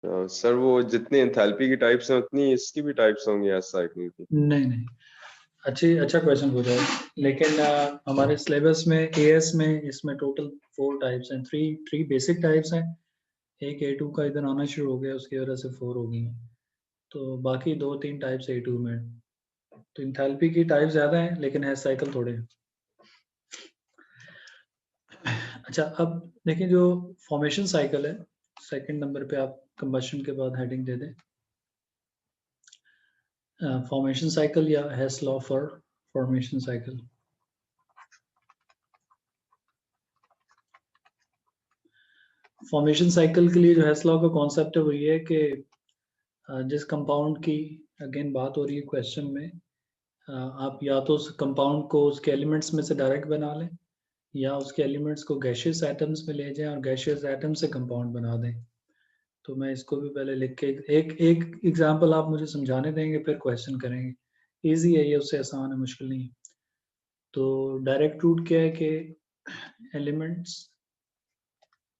Sir वो जितनी enthalpy की टाइप्स हैं उतनी इसकी भी टाइप्स होंगी एस साइकिल की। नहीं नहीं, अच्छा क्वेश्चन पूछा है, लेकिन हमारे सिलेबस में एएस में इसमें टोटल 4 टाइप्स हैं, थ्री बेसिक टाइप्स हैं। एक A2 का इधर आना शुरू हो गया, उसकी वजह से 4 हो गई हैं, तो बाकी 2-3 टाइप्स A2 में। तो इंथैल्पी की टाइप ज़्यादा है, लेकिन है साइकिल थोड़े हैं। अच्छा, अब देखिए जो फॉर्मेशन साइकिल है, सेकंड नंबर पे आप कंबशन के बाद हेडिंग दे दें, फॉर्मेशन साइकिल या Hess law for formation cycle. Formation cycle के लिए जो हेस लॉ का कॉन्सेप्ट है वो ये है कि जिस कंपाउंड की अगेन बात हो रही है क्वेश्चन में, आप या तो उस कंपाउंड को उसके एलिमेंट्स में से डायरेक्ट बना लें, या उसके एलिमेंट्स को गैशियस एटम्स में ले जाएं और गैशियस एटम से कंपाउंड बना दें। तो मैं इसको भी पहले लिख के एक एक एग्जांपल आप मुझे समझाने देंगे, फिर क्वेश्चन करेंगे। इजी है ये, उससे आसान है, मुश्किल नहीं है। तो डायरेक्ट रूट क्या है कि एलिमेंट्स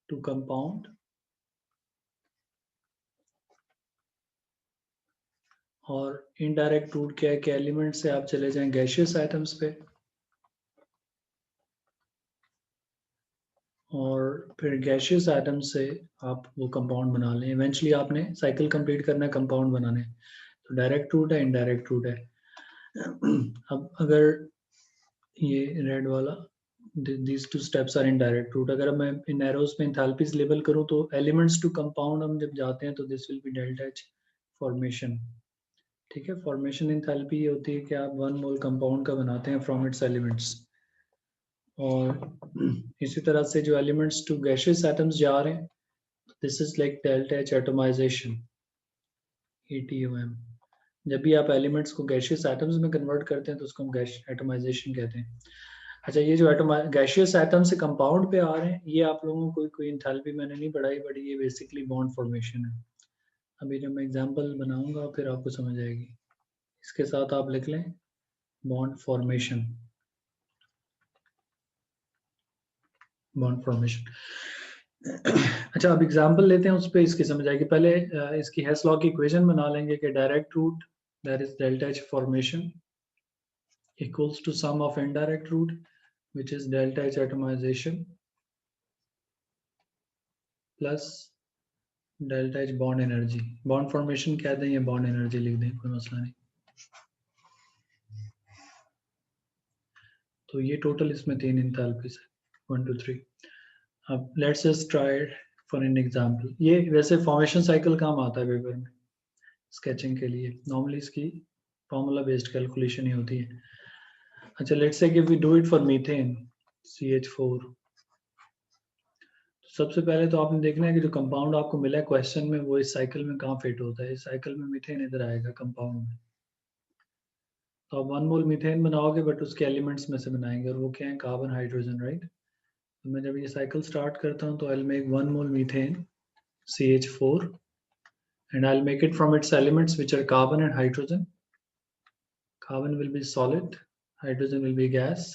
टू कंपाउंड, और इनडायरेक्ट रूट क्या है कि एलिमेंट से आप चले जाएं गैशियस आइटम्स पे, और फिर गैशियस आइटम से आप वो कंपाउंड बना लें। इवेंचुअली आपने साइकिल कंप्लीट करना है, कंपाउंड बनाने। तो डायरेक्ट रूट है, इनडायरेक्ट रूट है। अब अगर ये रेड वाला, these two steps are indirect route, अगर मैं इन एरोज में एंथैल्पीज लेबल करूं तो एलिमेंट्स टू कंपाउंड हम जब जाते हैं तो this will be delta H formation. ठीक है, फॉर्मेशन एंथैल्पी ये होती है कि आप 1 मोल कंपाउंड का बनाते हैं फ्रॉम इट्स एलिमेंट्स। और इसी तरह से जो एलिमेंट्स टू गैशियस एटम्स जा रहे हैं, this is like delta H atomization, ATOM। जब भी आप एलिमेंट्स को गैशियस एटम्स में कन्वर्ट करते हैं तो उसको हम गैस एटमाइजेशन कहते हैं। अच्छा, ये जो गैशियस एटम से कंपाउंड पे आ रहे हैं, ये आप लोगों को कोई एंथैल्पी मैंने नहीं पढ़ाई, बट ये बेसिकली बॉन्ड फॉर्मेशन है। अभी जब मैं एग्जांपल बनाऊंगा फिर आपको समझ आएगी। इसके साथ आप लिख लें बॉन्ड फॉर्मेशन, बॉन्ड फॉर्मेशन। अच्छा, अब एग्जांपल लेते हैं, उस पर इसकी समझ आएगी। पहले इसकी हेस लॉ की इक्वेशन बना लेंगे कि direct route that is delta H formation equals to sum of indirect root, which is delta H atomization plus delta H bond energy. Bond formation कह दें या बॉन्ड एनर्जी लिख दें, कोई मसला नहीं। तो ये टोटल इसमें 3 एंथैल्पीज है, 1 2 3। अब let's just try for an example. ये वैसे फॉर्मेशन साइकिल काम आता है पेपर में स्केचिंग के लिए, नॉर्मली इसकी फॉर्मूला बेस्ड कैलकुलेशन ही होती है। अच्छा, लेट्स से कि we do it for methane CH4। सबसे पहले तो आपने देखना है कि जो कंपाउंड आपको मिला है क्वेश्चन में वो इस साइकिल में कहाँ फिट होता है। इस साइकिल में मीथेन इधर आएगा कंपाउंड में। तो आप 1 मोल मीथेन बनाओगे, बट उसके एलिमेंट्स में से बनाएंगे, और वो क्या है, कार्बन हाइड्रोजन, राइट। तो मैं जब ये साइकिल स्टार्ट करता हूँ तो I will make 1 mole methane CH4 and I'll make it from its elements which are carbon and hydrogen. Carbon will be solid, hydrogen will be gas.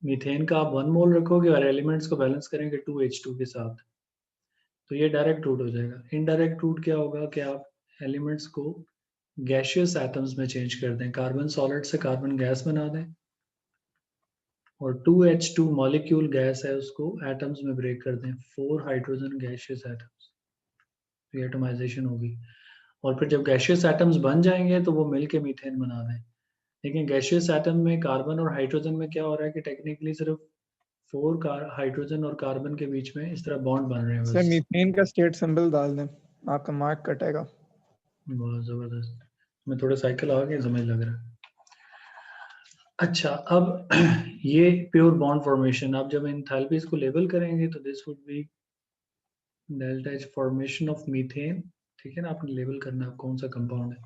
Methane का आप 1 मोल रखोगे और एलिमेंट्स को बैलेंस करेंगे 2H2 के साथ, तो ये डायरेक्ट रूट हो जाएगा। इनडायरेक्ट रूट क्या होगा कि आप एलिमेंट्स को गैशियस एटम्स में चेंज कर दें, कार्बन सॉलिड से कार्बन गैस बना दें, और 2H2 मॉलिक्यूल गैस है उसको एटम्स में ब्रेक कर दें, 4 हाइड्रोजन गैशियस एटम्स, तो एटमाइजेशन होगी। और फिर जब गैशियस एटम्स बन जाएंगे तो वो मिलके मीथेन बना दें। लेकिन गैशियस एटम में कार्बन और हाइड्रोजन में क्या हो रहा है कि टेक्निकली सिर्फ 4 हाइड्रोजन और कार्बन के बीच में इस तरह बॉन्ड बन रहे हैं सर बस। मीथेन का स्टेट सिंबल डाल दें, आपका मार्क कटेगा। बहुत जबरदस्त, मैं थोड़ा साइकिल आ गया समझ लग रहा है। अच्छा, अब ये प्योर बॉन्ड फॉर्मेशन, आप जब एंथैल्पीज को लेबल करेंगे तो this would be delta H formation of methane. ठीक है ना, आपने लेबल करना है कौन सा कंपाउंड है।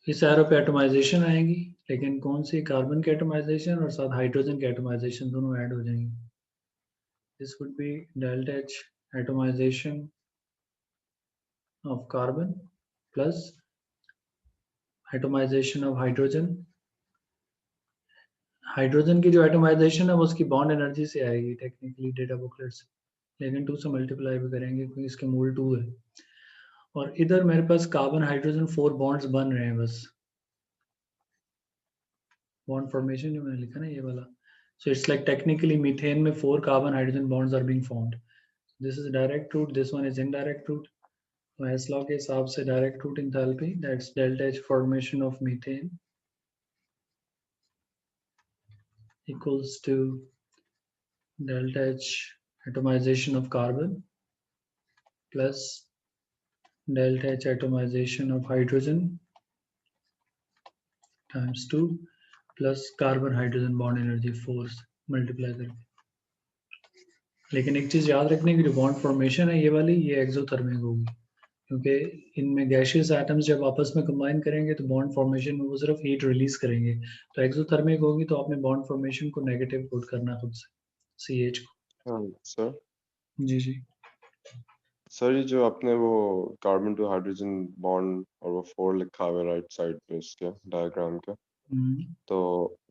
इस एरो पे एटमाइजेशन आएगी, लेकिन कौन सी, कार्बन की एटमाइजेशन और साथ हाइड्रोजन की एटमाइजेशन दोनों ऐड हो जाएंगी। This would be delta H atomization of carbon plus atomization of hydrogen. Hydrogen की जो एटमाइजेशन है वो उसकी बॉन्ड एनर्जी से आएगी टेक्निकली डेटा बुकलेट से, लेकिन 2 से मल्टीप्लाई भी करेंगे क्योंकि इसके मूल 2 है। और इधर मेरे पास कार्बन हाइड्रोजन 4 बॉन्ड्स बन रहे हैं बस, बॉन्ड फॉर्मेशन जो मैंने लिखा ना ये वाला, so it's like technically methane में 4 carbon hydrogen bonds are being formed. This is direct route, this one is indirect route. तो S law के हिसाब से direct route enthalpy, that's delta H formation of methane equals to delta H atomization of carbon plus delta H atomization of hydrogen times 2 plus carbon hydrogen bond energy force multiply करके। लेकिन एक चीज याद रखने की, जो बॉन्ड फॉर्मेशन है ये वाली, ये एक्सोथर्मिक होगी, क्योंकि इनमें गैशियस एटम्स जब आपस में कंबाइन करेंगे तो बॉन्ड फॉर्मेशन में वो सिर्फ हीट रिलीज करेंगे, तो एक्सोथर्मिक होगी तो आपने बॉन्ड फॉर्मेशन को नेगेटिव पुट करना खुद से, CH को। हाँ सर। जी जी। सर ये जो आपने वो कार्बन टू हाइड्रोजन बॉन्ड और वो 4 लिखा हुआ है राइट साइड पे इसके डायग्राम के, तो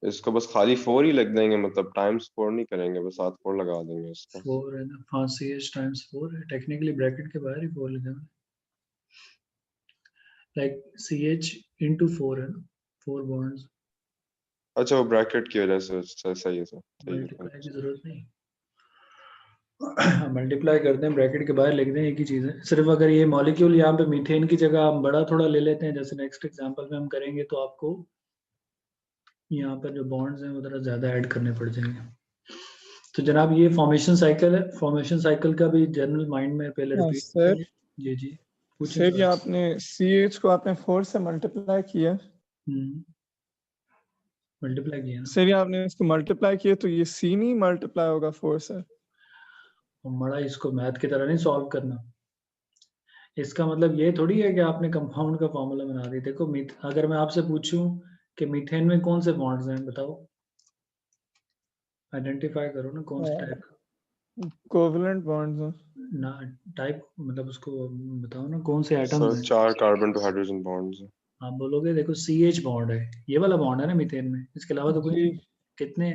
इसको बस खाली 4 ही लिख देंगे, मतलब टाइम्स 4 नहीं करेंगे, बस साथ 4 लगा देंगे इसका। 4 है ना, हाँ CH टाइम्स 4 है, टेक्निकली ब्रैकेट के बाहर ही 4 लिखा है, लाइक CH into 4 है ना, 4 बॉन्ड्स, अच्छा वो ब्रैकेट की वजह से सही है सर, सही है। मल्टीप्लाई की जरूरत नहीं, मल्टीप्लाई करते हैं ब्रैकेट के बाहर लिख दें, एक ही चीज़ है। सिर्फ अगर ये मॉलिक्यूल यहाँ पे मीथेन की जगह हम बड़ा थोड़ा ले लेते हैं, जैसे नेक्स्ट एग्जांपल में हम करेंगे, तो आपको यहाँ पर जो बॉन्ड्स हैं वो थोड़ा ज़्यादा ऐड करने पड़ जाएंगे। तो जनाब ये फॉर्मेशन साइकिल है, फॉर्मेशन साइकिल का भी जनरल माइंड में पहले हाँ रिपीट सर। करें। जी जी पूछें सर ये सर। आपने CH को आपने 4 से मल्टीप्लाई किया, मल्टीप्लाई किया ना, सर ये आपने इसको मल्टीप्लाई किया तो ये C नहीं मल्टीप्लाई होगा 4 से। और बड़ा इसको मैथ की तरह नहीं सॉल्व करना, इसका मतलब ये थोड़ी है कि आपने कंपाउंड का फॉर्मूला बना दिया। देखो अगर मैं आपसे पूछूं कि मीथेन में कौन से बॉन्ड्स हैं, बताओ, आइडेंटिफाई करो ना कौन से टाइप का कोवलेंट बॉन्ड्स हैं। ना, टाइप मतलब उसको बताओ ना कौन से एटम्स सर हैं। 4 कार्बन टू हाइड्रोजन बॉन्ड्स हैं। आप बोलोगे देखो CH बॉन्ड है, ये वाला बॉन्ड है ना मीथेन में, इसके अलावा तो कोई जी नहीं। कितने,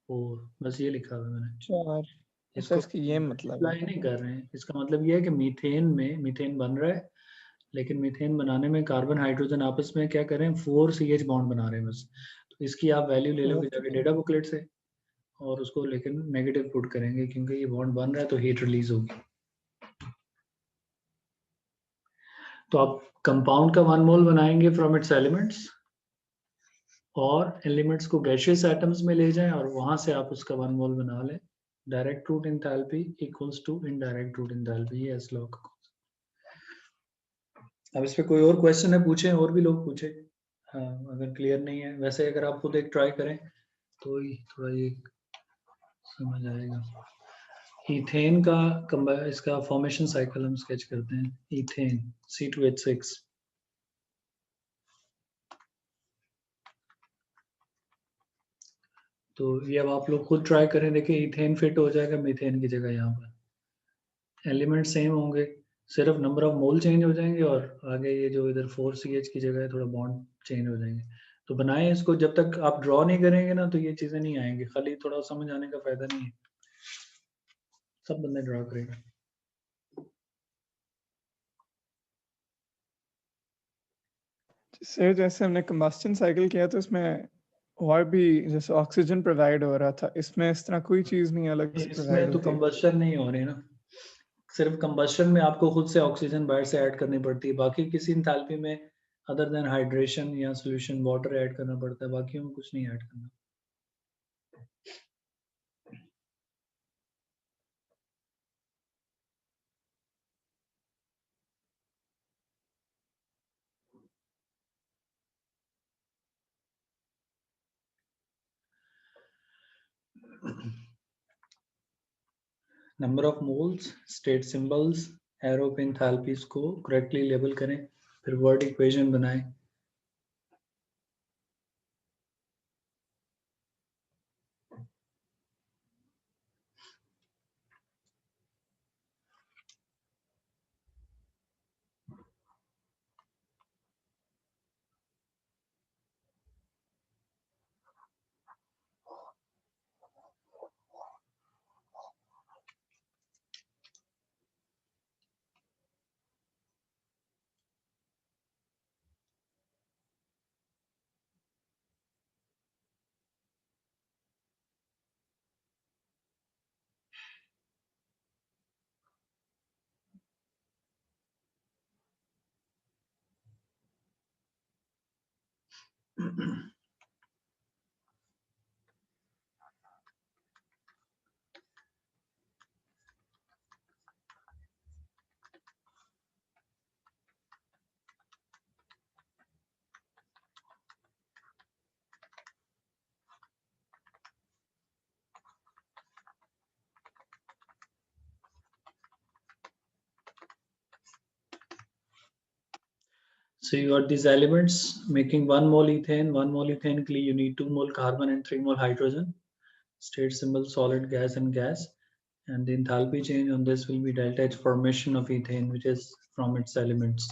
और बस ये लिखा हुआ है मैंने। 4। अच्छा इसको इसका ये मतलब है। मल्टीप्लाई नहीं कर रहे हैं, इसका मतलब ये है कि मीथेन में मीथेन बन रहा है, लेकिन मीथेन बनाने में कार्बन हाइड्रोजन आपस में क्या करें, 4 CH बॉन्ड बना रहे हैं बस। तो इसकी आप वैल्यू ले लोगे जाके डेटा बुकलेट से, और उसको लेकिन नेगेटिव पुट करेंगे, क्योंकि ये बॉन्ड बन रहा है तो हीट रिलीज होगी। तो आप कंपाउंड का 1 मोल बनाएंगे फ्रॉम इट्स एलिमेंट्स, और एलिमेंट्स को गैशियस एटम्स में ले जाएं और वहां से आप उसका 1 मोल बना लें। Direct route enthalpy equals to indirect route enthalpy, ये एस लॉ का। अब इस पे कोई और क्वेश्चन है, पूछें, और भी लोग पूछे, हाँ अगर क्लियर नहीं है। वैसे अगर आप खुद एक ट्राई करें तो ही थोड़ा ये समझ आएगा। इथेन का इसका फॉर्मेशन साइकिल हम स्केच करते हैं। इथेन C2H6, तो ये अब आप लोग खुद ट्राई करें, देखिए इथेन फिट हो जाएगा मीथेन की जगह, यहाँ पर एलिमेंट सेम होंगे, सिर्फ नंबर ऑफ मोल चेंज हो जाएंगे, और आगे ये जो इधर 4CH की जगह है थोड़ा बॉन्ड चेंज हो जाएंगे। तो बनाएं इसको, जब तक आप ड्रॉ नहीं करेंगे ना तो ये चीजें नहीं आएंगी, खाली थोड़ा समझ आने का फायदा नहीं है, सब बंदे ड्रॉ करेगा। सर जैसे हमने कंबस्टन साइकिल किया तो इसमें और भी जैसे ऑक्सीजन प्रोवाइड हो रहा था, इसमें इस तरह कोई चीज नहीं अलग से प्रोवाइड इसमें तो होती। कंबस्शन नहीं हो रही ना, सिर्फ कंबस्शन में आपको खुद से ऑक्सीजन बाहर से ऐड करनी पड़ती है, बाकी किसी इंथैल्पी में अदर देन हाइड्रेशन या सॉल्यूशन वाटर ऐड करना पड़ता है, बाकी में कुछ नहीं ऐड करना। Number of moles, state symbols, arrow पे एंथैल्पीज को करेक्टली लेबल करें, फिर वर्ड इक्वेशन बनाएं। So you got these elements making 1 mole ethane. 1 mole ethane के लिए you need 2 mole carbon and 3 mole hydrogen. State symbol solid, gas and gas. And the enthalpy change on this will be delta H formation of ethane, which is from its elements.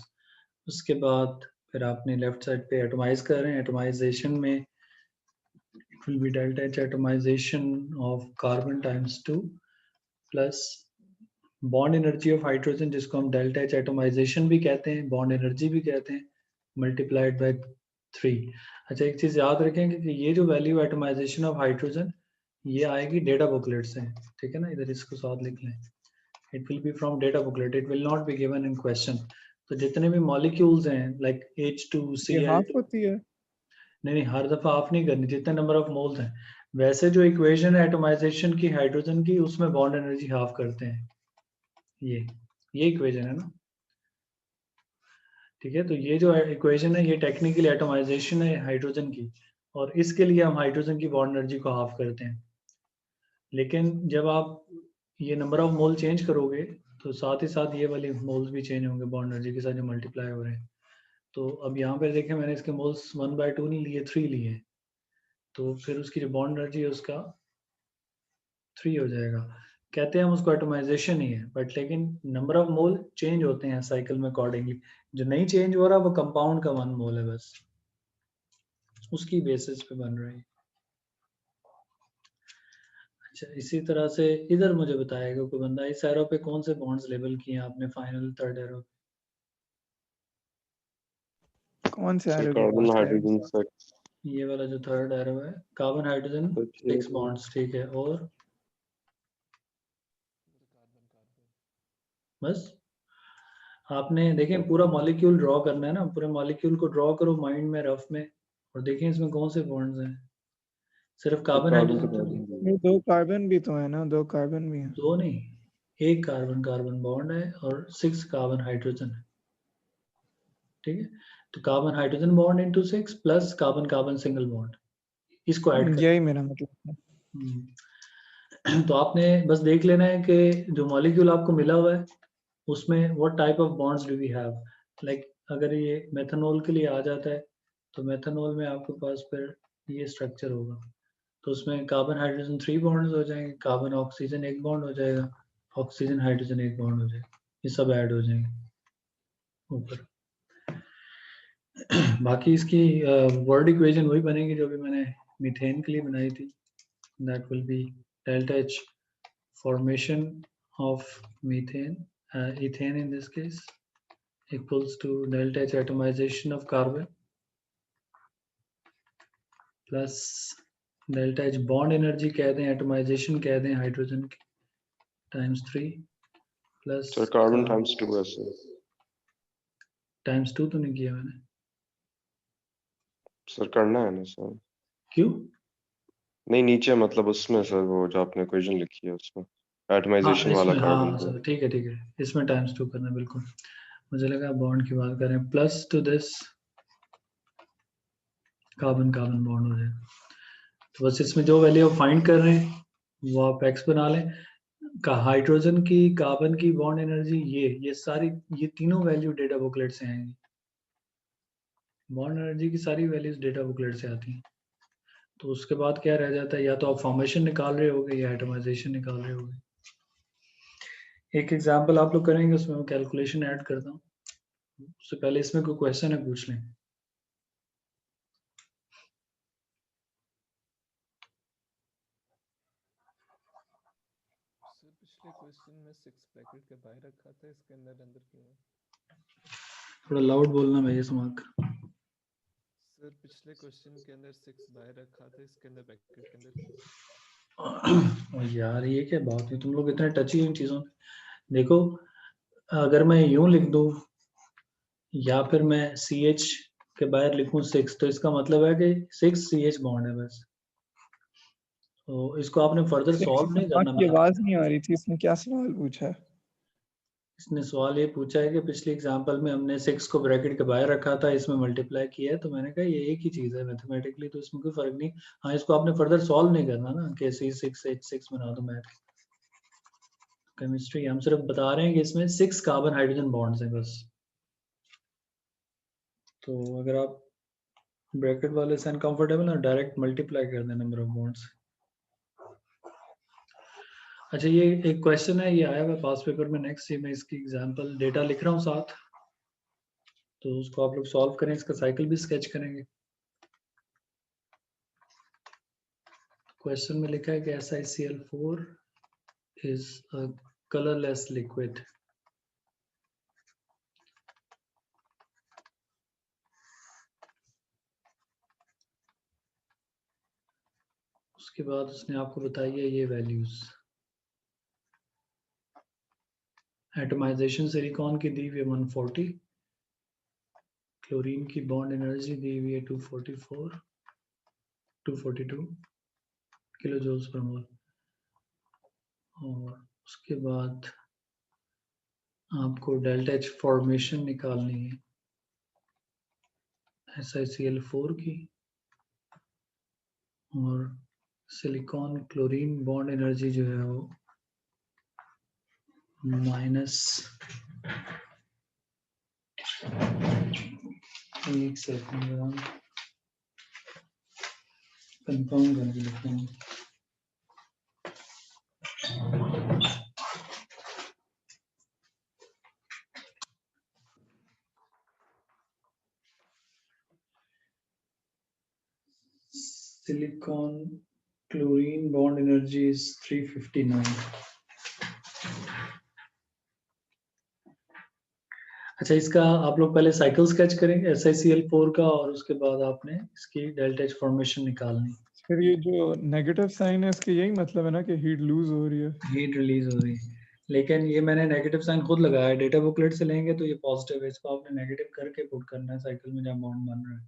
उसके बाद फिर आपने left side पे atomise कर रहे हैं. Atomisation में it will be delta H atomization of carbon times 2 plus bond energy of hydrogen, जिसको हम डेल्टा एच एटोमाइजेशन भी कहते हैं, बॉन्ड एनर्जी भी कहते हैं, मल्टीप्लाइड बाय 3. अच्छा, एक चीज याद रखें कि ये जो वैल्यू एटोमाइजेशन ऑफ हाइड्रोजन ये आएगी डेटा बुकलेट से, ठीक है ना, इधर इसको साथ लिख लें. It will B from data booklet, it will not be given in question. तो जितने भी मॉलिक्यूल्स हैं लाइक H2Cl, हाफ होती है? नहीं, हर दफा ऑफ नहीं करनी, जितने नंबर ऑफ मोल्स हैं. वैसे जो इक्वेशन है एटोमाइजेशन की हाइड्रोजन की, उसमें बॉन्ड एनर्जी हाफ करते हैं. ये इक्वेशन है ना, ठीक है. तो ये जो इक्वेशन है ये टेक्निकली एटोमाइजेशन है हाइड्रोजन की, और इसके लिए हम हाइड्रोजन की बॉन्ड एनर्जी को हाफ करते हैं. लेकिन जब आप ये नंबर ऑफ मोल चेंज करोगे तो साथ ही साथ ये वाले मोल्स भी चेंज होंगे बॉन्ड एनर्जी के साथ जो मल्टीप्लाई हो रहे हैं. तो अब यहाँ पे देखें, मैंने इसके मोल्स 1/2 नहीं लिए, 3 लिए, तो फिर उसकी जो बॉन्ड एनर्जी है उसका 3 हो जाएगा. कहते हैं हम उसको एटोमाइजेशन ही है, बट लेकिन नंबर ऑफ मोल चेंज होते हैं साइकिल में अकॉर्डिंगली. जो नहीं चेंज हो रहा वो कंपाउंड का 1 मोल है, बस उसकी बेसिस पे बन रही है. अच्छा, इसी तरह से इधर मुझे बताएगा कोई बंदा, इस एरो पे कौन से बॉन्ड्स लेबल किए हैं आपने फाइनल थर्ड एरो? कौन से एरो? Carbon hydrogen 6. ये वाला जो थर्ड एरो है, कार्बन हाइड्रोजन 6 बॉन्ड्स, ठीक है. और बस आपने देखें पूरा मॉलिक्यूल ड्रॉ करना है ना, पूरे मॉलिक्यूल को ड्रॉ करो माइंड में, रफ में, और देखें इसमें कौन से बॉन्ड्स हैं. सिर्फ कार्बन हाइड्रोजन? ये 2 कार्बन भी तो है ना, 2 कार्बन भी है. 2 नहीं, 1 कार्बन कार्बन बॉन्ड है और 6 कार्बन हाइड्रोजन है, ठीक है. तो carbon hydrogen bond into 6 plus carbon carbon single bond, इसको ऐड कर. यही मेरा मतलब है. तो आपने बस देख लेना है कि जो मॉलिक्यूल आपको मिला हुआ है उसमें what type of bonds do we have. Like अगर ये मेथनॉल के लिए आ जाता है तो मेथनॉल में आपके पास फिर ये स्ट्रक्चर होगा. तो उसमें कार्बन हाइड्रोजन 3 बॉन्ड्स हो जाएंगे, कार्बन ऑक्सीजन 1 बॉन्ड हो जाएगा, ऑक्सीजन हाइड्रोजन 1 बॉन्ड हो जाएगा, ये सब ऐड हो जाएंगे ऊपर. बाकी इसकी वर्ड इक्वेशन वही बनेगी जो भी मैंने मीथेन के लिए बनाई थी. That will be delta H formation of methane, ethane in this case, equals to delta H atomization of carbon plus delta H bond energy कह दें, atomization कह दें हाइड्रोजन की, times 3 plus कार्बन times 2 ऐसे. times 2 तो नहीं किया मैंने सर, करना है ना सर? क्यों? नहीं, नीचे मतलब उसमें सर वो जो आपने इक्वेशन लिखी है उसमें एटमाइजेशन वाला कार्बन. हाँ सर, ठीक है, इसमें टाइम्स 2 करना. बिल्कुल, मुझे लगा बॉन्ड की बात कर रहे हैं. Plus two this carbon carbon bond हो जाएगा. तो बस इसमें जो वैल्यू आप फाइंड कर रहे हैं वो आप एक्स बना लें. का हाइड्रोजन की, कार्बन की बॉन्ड एनर्जी, ये सारी, ये तीनों वैल्यू डेटा बुकलेट से आएंगी. बॉन्ड एनर्जी की सारी वैल्यूज डेटा बुकलेट से आती हैं. तो उसके बाद क्या रह जाता है, या तो आप फॉर्मेशन निकाल रहे होगे या एटमाइजेशन निकाल रहे होगे. एक एग्जांपल आप लोग करेंगे, उसमें मैं कैलकुलेशन ऐड करता हूँ. उससे पहले इसमें कोई क्वेश्चन है पूछ लें. पिछले क्वेश्चन में 6 ब्रैकेट के बाहर रखा था, इसके अंदर क्यों है? थोड़ा लाउड बोलना भैया समाक. सर, पिछले क्वेश्चन के अंदर 6 बाहर रखा था, इसके अंदर ब्रैकेट के अंदर. यार ये क्या बात है, तुम लोग इतने टची इन चीजों में. देखो, अगर मैं यूं लिख दूं या फिर मैं CH के बाहर लिखूं 6, तो इसका मतलब है कि 6 CH बॉन्ड है बस। तो इसको आपने फर्दर सॉल्व नहीं करना। आपकी आवाज नहीं आ रही थी, इसमें क्या सवाल पूछा है? इसने सवाल ये पूछा है कि पिछले एग्जांपल में हमने 6 को ब्रैकेट के बाहर रखा था, इसमें मल्टीप्लाई किया है, तो मैंने कहा ये एक ही चीज़ है मैथमेटिकली, तो इसमें कोई फर्क नहीं। हाँ, इसको आपने फर्दर सॉल्व नहीं करना ना कि C6H6 बना दो मैथ। केमिस्ट्री हम सिर्फ बता रहे हैं कि इसमें 6 कार्बन हाइड्रोजन बॉन्ड्स हैं बस। तो अगर आप ब्रैकेट वाले से अनकंफर्टेबल ना, डायरेक्ट मल्टीप्लाई कर दें नंबर ऑफ बॉन्ड्स। अच्छा, ये एक क्वेश्चन है, ये आया हुआ पास पेपर में नेक्स्ट, ये मैं इसकी एग्जांपल डेटा लिख रहा हूँ साथ, तो उसको आप लोग सॉल्व करें, इसका साइकिल भी स्केच करेंगे। क्वेश्चन में लिखा है कि SiCl4 is a colorless liquid. उसके बाद उसने आपको बताई है ये वैल्यूज। एटमाइजेशन सिलिकॉन की दी हुई है 140, क्लोरीन की बॉन्ड एनर्जी दी हुई है 242 किलो जूल्स पर मोल, और उसके बाद आपको डेल्टा एच फॉर्मेशन निकालनी है SiCl4 की, और सिलिकॉन क्लोरीन बॉन्ड एनर्जी जो है वो माइनस, एक सेकंड कंफर्म करके लिखते हैं। Silicon chlorine bond energy is 359. अच्छा, इसका आप लोग पहले साइकिल स्केच करेंगे SiCl4 का, और उसके बाद आपने इसकी डेल्टा एच फॉर्मेशन निकालनी। फिर ये जो नेगेटिव साइन है इसके यही मतलब है ना कि हीट लूज हो रही है, हीट रिलीज हो रही है, लेकिन ये मैंने नेगेटिव साइन खुद लगाया है, डेटा बुकलेट से लेंगे तो ये पॉजिटिव है, इसको आपने नेगेटिव करके पुट करना है साइकिल में जहाँ बॉन्ड बन रहा है।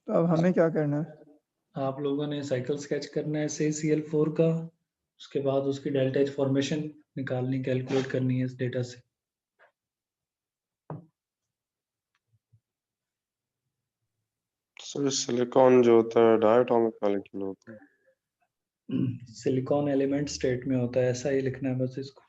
तो अब हमें क्या करना है? आप लोगों ने साइकिल स्केच करना है SiCl4 का, उसके बाद उसकी डेल्टा एच फॉर्मेशन निकालनी, कैलकुलेट करनी है इस डेटा से। सर सिलिकॉन जो होता है डायटोमिक मॉलिक्यूल होता है। सिलिकॉन एलिमेंट स्टेट में होता है, ऐसा ही लिखना है बस इसको।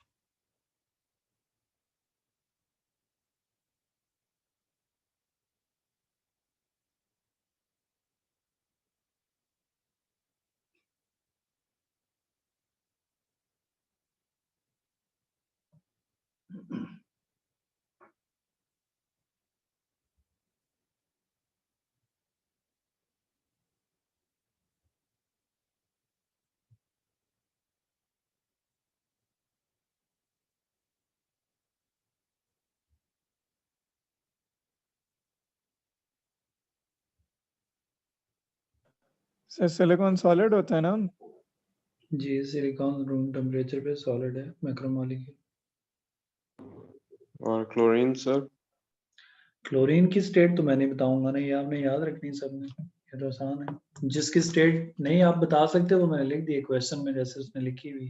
सर सिलिकॉन सॉलिड होता है ना? जी, सिलिकॉन रूम टेम्परेचर पे सॉलिड है, मैक्रोमोलेक्यूल। और क्लोरीन सर? क्लोरीन की स्टेट तो मैं नहीं बताऊंगा ना, ये आपने याद रखनी सबने, ये तो आसान है। जिसकी स्टेट नहीं आप बता सकते वो मैंने लिख दी क्वेश्चन में, जैसे उसने लिखी हुई।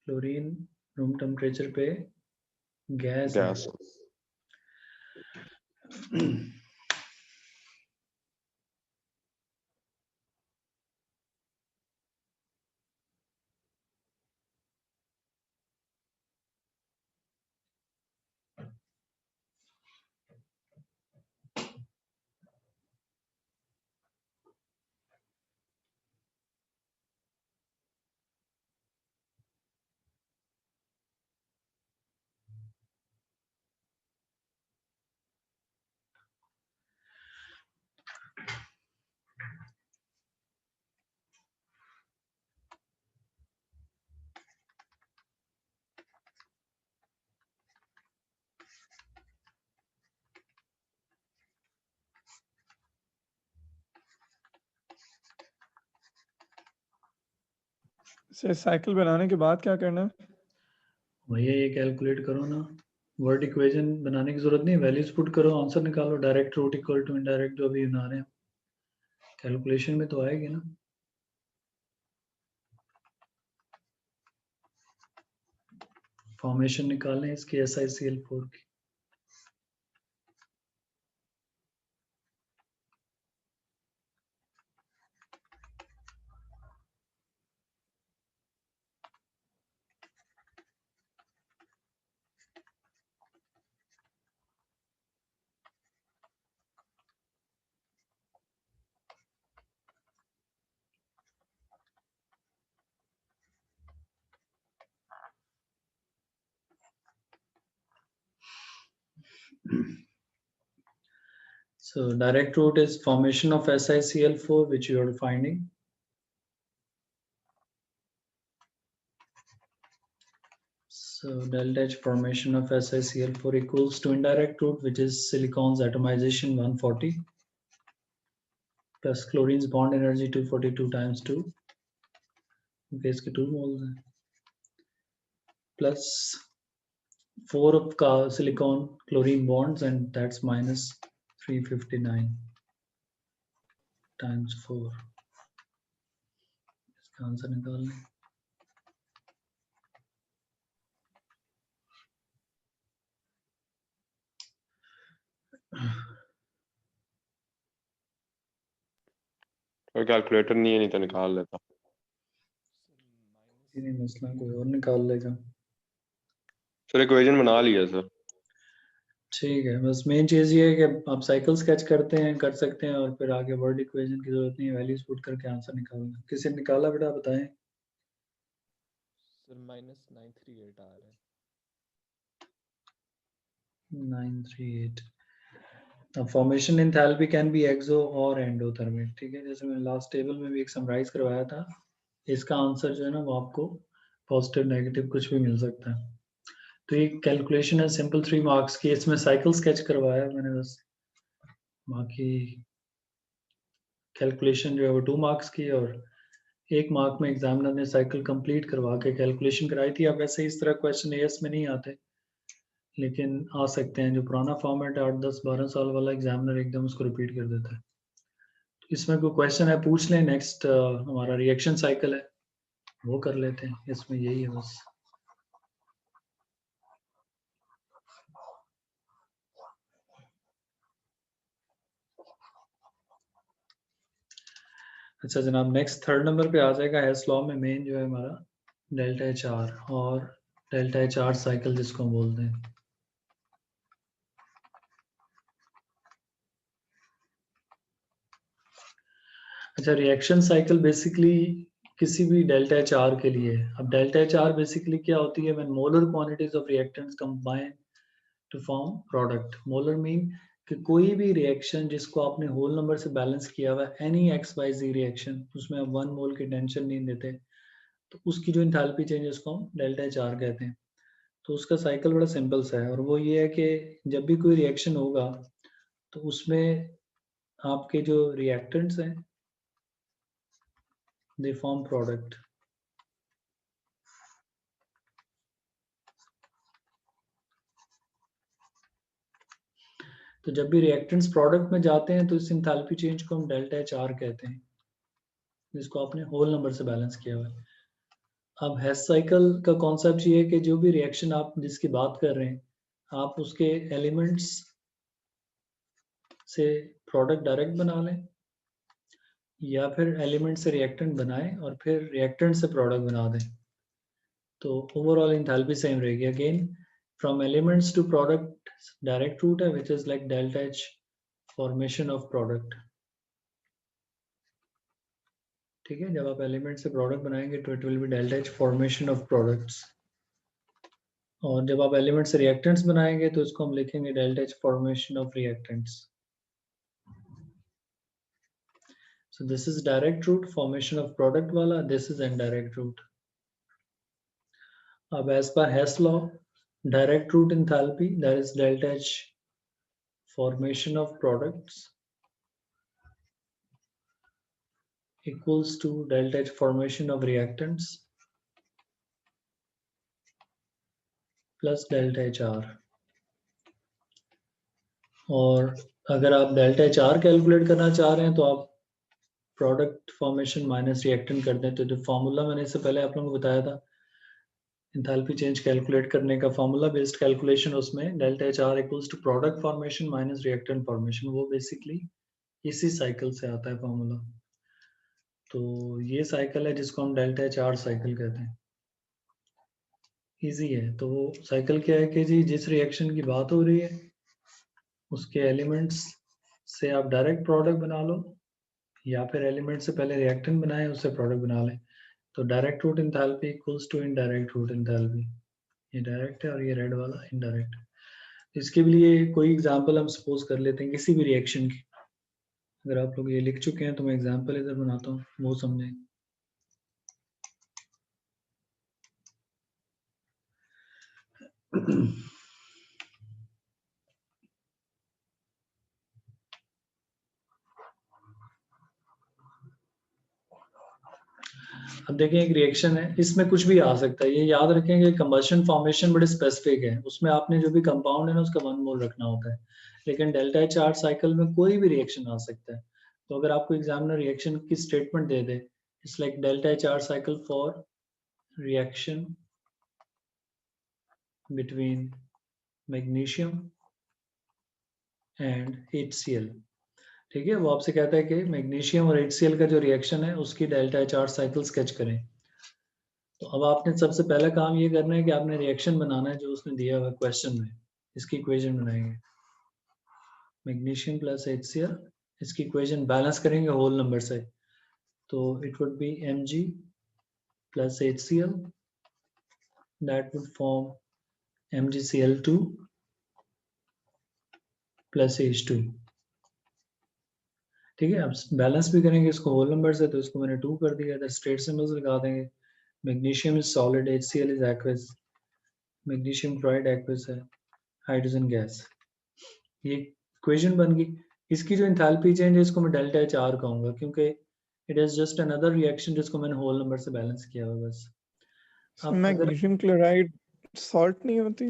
क्लोरीन रूम टेम्परेचर पे गैस है। गैस। से साइकिल बनाने के बाद क्या करना है? भैया ये कैलकुलेट करो ना, वर्ड इक्वेशन बनाने की जरूरत नहीं, वैल्यूज पुट करो, आंसर निकालो, direct route equal to indirect जो अभी बना रहे हैं, कैलकुलेशन में तो आएगी ना। फॉर्मेशन निकालें इसकी SiCl4 की। So direct route is formation of SiCl4 which you are finding. So delta H formation of SiCl4 equals to indirect route which is silicon's atomization 140 plus chlorine's bond energy 242 times 2. Okay, इसके 2 moles हैं. Plus 4 of silicon chlorine bonds and that's minus 359 times 4. इसका answer निकाल लें. कोई calculator नहीं है, नहीं तो निकाल लेता। नहीं मसला, कोई और निकाल लेगा। सर इक्वेशन बना लिया सर। ठीक है, बस मेन चीज़ ये है कि आप साइकिल स्केच करते हैं, कर सकते हैं, और फिर आगे वर्ड इक्वेशन की जरूरत नहीं है, वैल्यूज पुट करके आंसर निकालना। किसी ने निकाला बेटा बताएं? सर -938 आ रहा है। 938। अब फॉर्मेशन एंथैल्पी कैन बी एक्सो और एंडोथर्मिक, ठीक है, जैसे मैंने लास्ट टेबल में भी एक समराइज करवाया था। इसका आंसर जो है ना वो आपको पॉजिटिव नेगेटिव कुछ भी मिल सकता है। तो ये कैलकुलेशन है सिंपल 3 मार्क्स की, इसमें साइकिल स्केच करवाया मैंने बस, बाकी कैलकुलेशन जो है वो 2 मार्क्स की, और 1 मार्क में एग्जामिनर ने साइकिल कंप्लीट करवा के कैलकुलेशन कराई थी। अब वैसे इस तरह क्वेश्चन एएस में नहीं आते, लेकिन आ सकते हैं। जो पुराना फॉर्मेट है 8, 10, 12 साल वाला, एग्जामिनर एकदम उसको रिपीट कर देता है। तो इसमें कोई क्वेश्चन है पूछ लें। नेक्स्ट हमारा रिएक्शन साइकिल है, वो कर लेते हैं। इसमें यही है बस। अच्छा जनाब, नेक्स्ट 3rd नंबर पे आ जाएगा हेस लॉ में मेन जो है हमारा डेल्टा एच आर, और डेल्टा एच आर साइकिल जिसको हम बोलते हैं। अच्छा, रिएक्शन साइकिल बेसिकली किसी भी डेल्टा एच आर के लिए। अब डेल्टा एच आर बेसिकली क्या होती है? When molar quantities of reactants combine to form product. Molar mean कि कोई भी रिएक्शन जिसको आपने होल नंबर से बैलेंस किया हुआ है, एनी एक्स वाई जी रिएक्शन, उसमें आप 1 मोल की टेंशन नहीं देते, तो उसकी जो इंथैल्पी चेंज है उसको हम डेल्टा एच आर कहते हैं। तो उसका साइकिल बड़ा सिंपल सा है, और वो ये है कि जब भी कोई रिएक्शन होगा तो उसमें आपके जो रिएक्टेंट्स हैं दे फॉर्म प्रोडक्ट। तो जब भी रिएक्टेंट्स प्रोडक्ट में जाते हैं तो इस इंथैल्पी चेंज को हम डेल्टा एच आर कहते हैं, जिसको आपने होल नंबर से बैलेंस किया हुआ है। अब हेस साइकिल का कॉन्सेप्ट ये है कि जो भी रिएक्शन आप जिसकी बात कर रहे हैं, आप उसके एलिमेंट्स से प्रोडक्ट डायरेक्ट बना लें, या फिर एलिमेंट से रिएक्टेंट बनाएं और फिर रिएक्टेंट से प्रोडक्ट बना दें, तो ओवरऑल इंथैल्पी सेम रहेगी। Again from elements to product direct route है, which is like delta H formation of product. ठीक है, जब आप एलिमेंट से प्रोडक्ट बनाएंगे तो it will be delta H formation of products, और जब आप एलिमेंट से रिएक्टेंट्स बनाएंगे तो इसको हम लिखेंगे delta H formation of reactants. So this is direct route formation of product wala, this is indirect route. अब as per Hess law, direct route enthalpy, that is delta H formation of products, equals to delta H formation of reactants plus delta H are. और अगर आप delta H are calculate करना चाह रहे हैं तो आप प्रोडक्ट फॉर्मेशन माइनस रिएक्टेंट कर दें। तो जो फॉर्मूला मैंने इससे पहले आप लोगों को बताया था एंथैल्पी चेंज कैलकुलेट करने का, फॉर्मूला बेस्ड कैलकुलेशन, उसमें delta H R equals to product formation minus reactant formation, वो बेसिकली इसी साइकिल से आता है फॉर्मूला। तो ये साइकिल है जिसको हम डेल्टा एच आर साइकिल कहते हैं। इजी है। तो वो साइकिल क्या है कि जी जिस रिएक्शन की बात हो रही है उसके एलिमेंट्स से आप डायरेक्ट प्रोडक्ट बना लो, या फिर एलिमेंट से पहले रिएक्टेंट बनाए उससे प्रोडक्ट बना लें। तो direct route enthalpy equals to indirect route enthalpy. ये डायरेक्ट है और ये रेड वाला इनडायरेक्ट। इसके लिए कोई एग्जांपल हम सपोज कर लेते हैं किसी भी रिएक्शन की। अगर आप लोग ये लिख चुके हैं तो मैं एग्जांपल इधर बनाता हूँ, वो समझें। अब देखें एक रिएक्शन है, इसमें कुछ भी आ सकता है। ये याद रखेंगे कंबशन फॉर्मेशन बड़े स्पेसिफिक है, उसमें आपने जो भी कंपाउंड है ना उसका 1 मोल रखना होता है। लेकिन डेल्टा एच आर साइकिल में कोई भी रिएक्शन आ सकता है। तो अगर आपको एग्जामिनर रिएक्शन की statement they they, it's like delta H are cycle for reaction between magnesium and HCl, ठीक है। वो आपसे कहता है कि मैग्नीशियम और HCl का जो रिएक्शन है उसकी delta H are cycle sketch करें। तो अब आपने सबसे पहला काम ये करना है कि आपने रिएक्शन बनाना है जो उसने दिया हुआ क्वेश्चन में। इसकी इक्वेशन बनाएंगे, मैग्नीशियम प्लस HCl, इसकी इक्वेशन बैलेंस करेंगे होल नंबर से। तो it would be Mg plus HCl, that would form MgCl2 plus H2, ठीक है। अब बैलेंस भी करेंगे इसको होल नंबर से, तो इसको मैंने 2 कर दिया। इधर स्ट्रेट सिंबल्स लगा देंगे। Magnesium is solid, HCl is aqueous, magnesium chloride aqueous है, हाइड्रोजन गैस। ये इक्वेशन बन गई। इसकी जो एंथैल्पी चेंज है इसको मैं डेल्टा एच आर कहूंगा, क्योंकि it is just another reaction जिसको मैंने होल नंबर से बैलेंस किया हुआ बस। अब अगर मैग्नीशियम क्लोराइड सॉल्ट नहीं होती?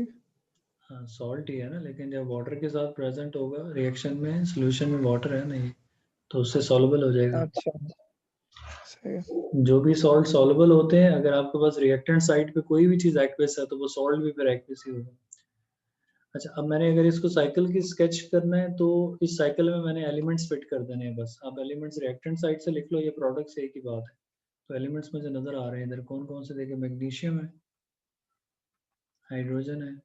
हाँ सॉल्ट ही है ना, लेकिन जब वाटर के साथ प्रेजेंट होगा रिएक्शन में, सोल्यूशन में वाटर है ना ये, तो उससे सॉल्युबल हो जाएगा। अच्छा सही। जो भी सॉल्ट सॉल्युबल होते हैं, अगर आपके पास रिएक्टेंट साइड पे कोई भी चीज एक्वस है तो वो सॉल्ट भी फिर एक्वस ही होगा। अच्छा, अब मैंने अगर इसको साइकिल की स्केच करना है तो इस साइकिल में मैंने एलिमेंट्स फिट कर देने हैं बस। आप एलिमेंट्स रिएक्टेंट साइड से लिख लो, ये प्रोडक्ट से एक ही बात है। तो एलिमेंट्स मुझे नजर आ रहे हैं इधर, कौन कौन से देखे, मैग्नीशियम है, हाइड्रोजन है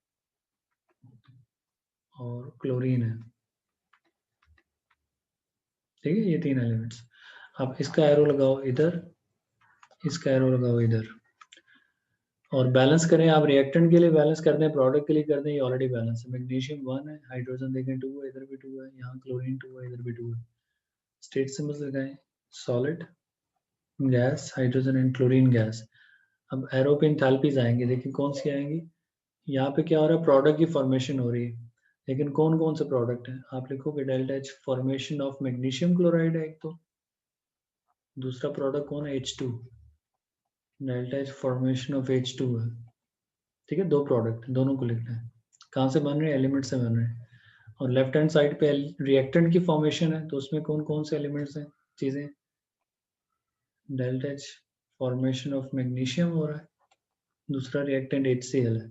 और क्लोरीन है, ठीक है। ये 3 एलिमेंट्स। अब इसका एरो लगाओ इधर, इसका एरो लगाओ इधर, और बैलेंस करें। आप रिएक्टेंट के लिए बैलेंस कर दें, प्रोडक्ट के लिए कर दें, ये ऑलरेडी बैलेंस है। मैग्नीशियम 1 है, हाइड्रोजन देखें 2 है, इधर भी 2 है, यहाँ क्लोरीन 2 है, इधर भी 2 है। स्टेट सिंबल्स लगाएं, solid, gas, hydrogen and chlorine gas. अब एरो पे एंथैल्पीज आएंगे, देखिए कौन सी आएंगी। यहाँ पे क्या हो रहा है, प्रोडक्ट की फॉर्मेशन हो रही है, लेकिन कौन कौन से प्रोडक्ट है आप लिखोगे। Delta H formation of magnesium chloride है एक, तो दूसरा प्रोडक्ट कौन है, H2, delta H formation of H2 है, ठीक है। 2 प्रोडक्ट, दोनों को लिखना है। कहाँ से बन रहे हैं, एलिमेंट से बन रहे हैं। और लेफ्ट हैंड साइड पे रिएक्टेंट की फॉर्मेशन है, तो उसमें कौन कौन से एलिमेंट्स हैं, चीजें। Delta H formation of magnesium हो रहा है, दूसरा रिएक्टेंट HCl है,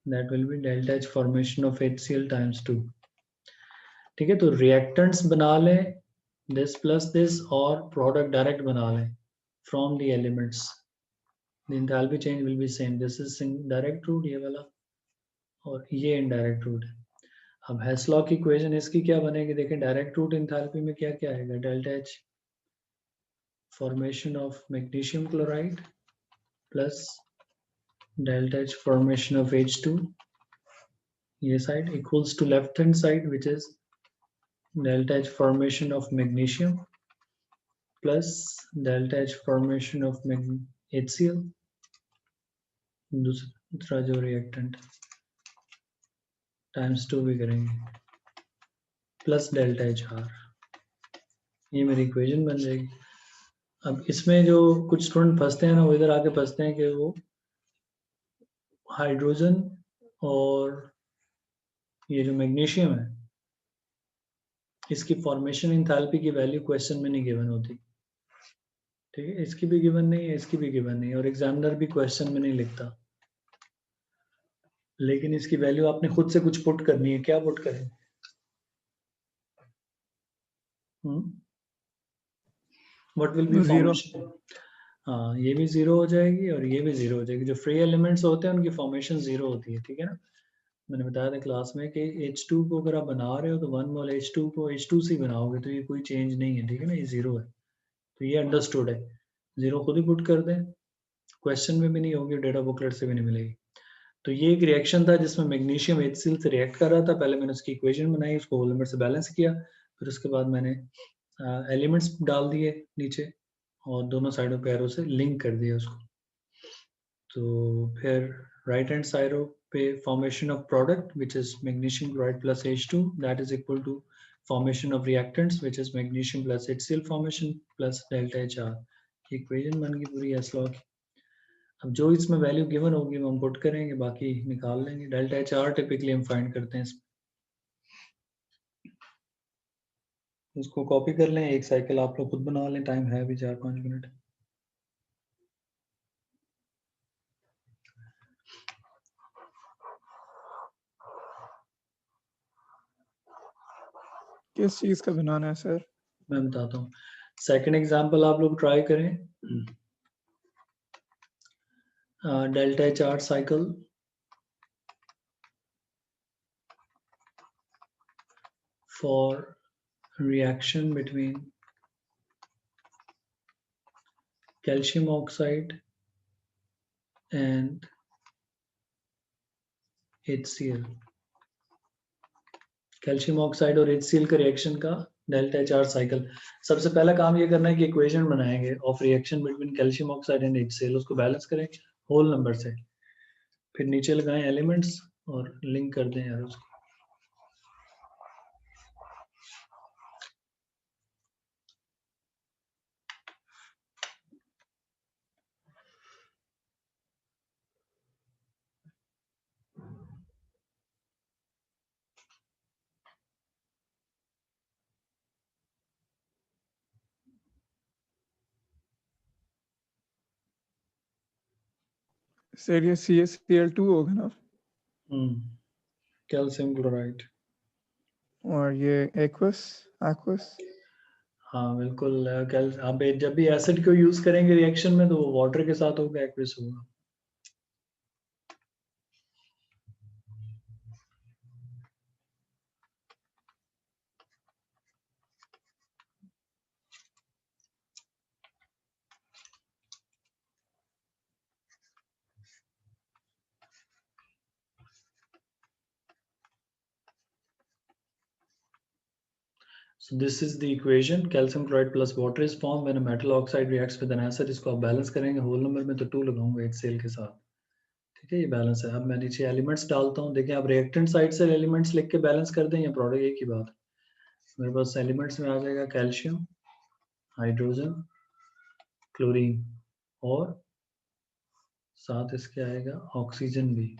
that will be delta H formation of HCl times 2, ठीक है। तो रिएक्टेंट्स बना लें दिस प्लस दिस, और प्रोडक्ट डायरेक्ट बना लें from the elements. The enthalpy change will be same, this is direct route ये वाला, और ये इनडायरेक्ट रूट है। अब हेसलॉक की इक्वेशन इसकी क्या बनेगी, देखें डायरेक्ट रूट एंथैल्पी में क्या क्या आएगा, delta H formation of magnesium chloride plus delta H formation of H2, ये side equals to left hand side which is delta H formation of magnesium plus delta H formation of HCl, दूसरा जो reactant times 2 भी करेंगे, plus delta H are, ये मेरी equation बन जाएगी। अब इसमें जो कुछ स्टूडेंट फंसते हैं ना, वो इधर आके फंसते हैं कि वो हाइड्रोजन और ये जो मैग्नीशियम है इसकी फॉर्मेशन एंथैल्पी की वैल्यू क्वेश्चन में नहीं गिवन होती, ठीक है, इसकी भी गिवन नहीं है, इसकी भी गिवन नहीं है, और एग्जामिनर भी क्वेश्चन में नहीं लिखता, लेकिन इसकी वैल्यू आपने खुद से कुछ पुट करनी है। क्या पुट करें? What will be zero. Formation? हाँ, ये भी जीरो हो जाएगी और ये भी जीरो हो जाएगी। जो फ्री एलिमेंट्स होते हैं उनकी फॉर्मेशन जीरो होती है, ठीक है ना। मैंने बताया था क्लास में कि H2 को अगर आप बना रहे हो तो 1 मोल H2 को H2 से बनाओगे तो ये कोई चेंज नहीं है, ठीक है ना, ये जीरो है। तो ये अंडरस्टूड है, जीरो खुद ही पुट कर दें, क्वेश्चन में भी नहीं होगी, डेटा बुकलेट से भी नहीं मिलेगी। तो ये एक रिएक्शन था जिसमें मैग्नीशियम HCl से रिएक्ट कर रहा था। पहले मैंने उसकी इक्वेशन बनाई, उसको होल नंबर से बैलेंस किया, फिर उसके बाद मैंने एलिमेंट्स डाल दिए नीचे और दोनों साइडों पे एरो से लिंक कर दिया उसको। तो फिर राइट हैंड साइड पे formation of product which is magnesium chloride plus H2 that is equal to formation of reactants which is magnesium plus HCl formation plus delta HR। Equation बन गई पूरी एस लॉ की। अब जो इसमें value given होगी वो हम पुट करेंगे, बाकी निकाल लेंगे। डेल्टा HR टिपिकली हम फाइंड करते हैं इसमें। इसको कॉपी कर लें, एक साइकिल आप लोग खुद बना लें, टाइम है अभी 4-5 मिनट। किस चीज का बनाना है सर? मैं बताता हूँ। सेकंड एग्जांपल आप लोग ट्राई करें। Delta HR cycle for reaction between calcium oxide and HCl। Calcium oxide और HCl का रिएक्शन का डेल्टा HR साइकिल। सबसे पहला काम ये करना है कि इक्वेशन बनाएंगे of reaction between calcium oxide and HCl, उसको बैलेंस करें होल नंबर से, फिर नीचे लगाएं एलिमेंट्स और लिंक कर दें यार उसको। सर ये CaCl2 होगा ना, कैल्शियम क्लोराइड। और ये एक्वस। हाँ बिल्कुल, आप जब भी एसिड को यूज करेंगे रिएक्शन में तो वो वाटर के साथ होगा, एक्वस होगा। So this is the equation, calcium chloride plus water is formed when a metal oxide reacts with an acid। इसको आप बैलेंस करेंगे, होल नंबर में तो 2 लगाऊंगा HCl के साथ, ठीक है, ये बैलेंस है। अब मैं नीचे एलिमेंट्स डालता हूँ, देखें आप रिएक्टेंट साइड से एलिमेंट्स लिख के बैलेंस कर दें या प्रोडक्ट, एक ही बात है। मेरे पास एलिमेंट्स में आ जाएगा कैल्शियम, हाइड्रोजन, क्लोरीन और साथ इसके आएगा ऑक्सीजन भी।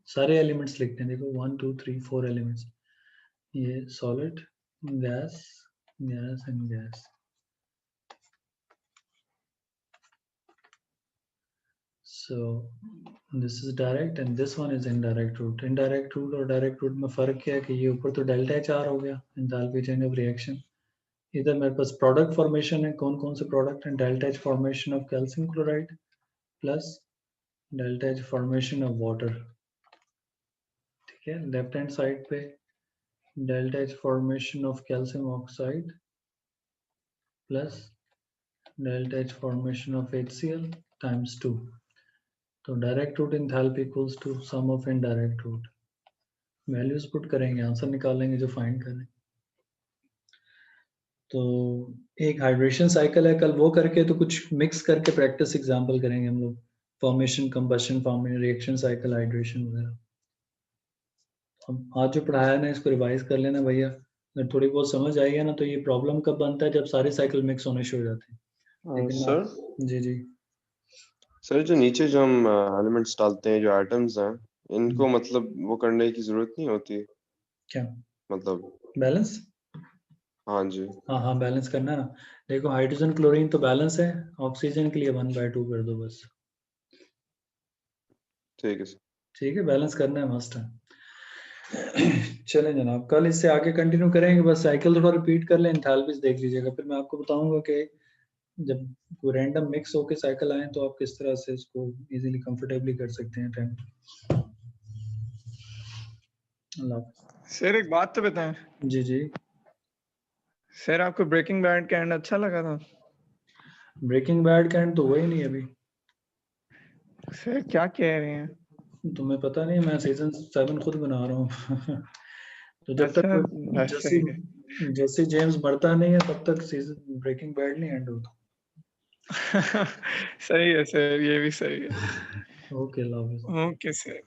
सारे एलिमेंट्स लिखते हैं, देखो 1 2 3 4 एलिमेंट्स, ये solid, gas, gas and gas. So this is direct and this one is indirect route। indirect route और direct route में फर्क क्या है कि ये ऊपर तो डेल्टा HR हो गया, एंथैल्पी चेंज ऑफ रिएक्शन, इधर मेरे पास प्रोडक्ट फॉर्मेशन है। कौन कौन से प्रोडक्ट हैं? Delta H formation of calcium chloride plus delta H formation of water, ठीक है। लेफ्ट हैंड साइड पे delta H formation of calcium oxide plus delta H formation of HCl times 2। तो direct route enthalpy equals to sum of indirect route. Values put करेंगे, answer निकालेंगे जो find करें। तो एक हाइड्रेशन साइकिल है, कल वो करके तो कुछ मिक्स करके प्रैक्टिस एग्जांपल करेंगे हम लोग, formation, combustion, formation, reaction cycle, hydration वगैरह। अब आज जो पढ़ाया ना इसको रिवाइज कर लेना भैया, अगर थोड़ी बहुत समझ आएगी ना तो ये प्रॉब्लम कब बनता है, जब सारे साइकिल मिक्स होने शुरू हो जाते हैं। लेकिन सर जी जी सर जो नीचे जो हम एलिमेंट्स डालते हैं, जो एटम्स हैं, इनको मतलब वो करने की जरूरत नहीं होती क्या मतलब? बैलेंस? हाँ जी। हाँ बैलेंस करना है ना। देखो हाइड्रोजन क्लोरीन तो बैलेंस है, ऑक्सीजन के लिए 1/2 कर दो बस। ठीक है सर। ठीक है, बैलेंस करना है, मस्ट है। चलें जनाब, कल इससे आगे कंटिन्यू करेंगे। बस साइकिल थोड़ा रिपीट कर लें, एंथैल्पीज देख लीजिएगा, फिर मैं आपको बताऊंगा कि जब कोई रैंडम मिक्स होके साइकिल आए तो आप किस तरह से इसको इजीली कंफर्टेबली कर सकते हैं टाइम। अल्लाह हाफ़िज़। सर एक बात तो बताएं। जी जी। सर आपको ब्रेकिंग बैड का एंड अच्छा लगा था? ब्रेकिंग बैड का एंड तो हुआ ही नहीं अभी। सर क्या कह रहे हैं? तुम्हें पता नहीं, मैं सीजन 7 खुद बना रहा हूँ। तो जब अच्छा तक बस जैसे सही है। जैसे जेम्स मरता नहीं है तब तक सीजन ब्रेकिंग बैड नहीं एंड होता। सही है सर, ये भी सही है। ओके, अल्लाह हाफ़िज़। Okay sir.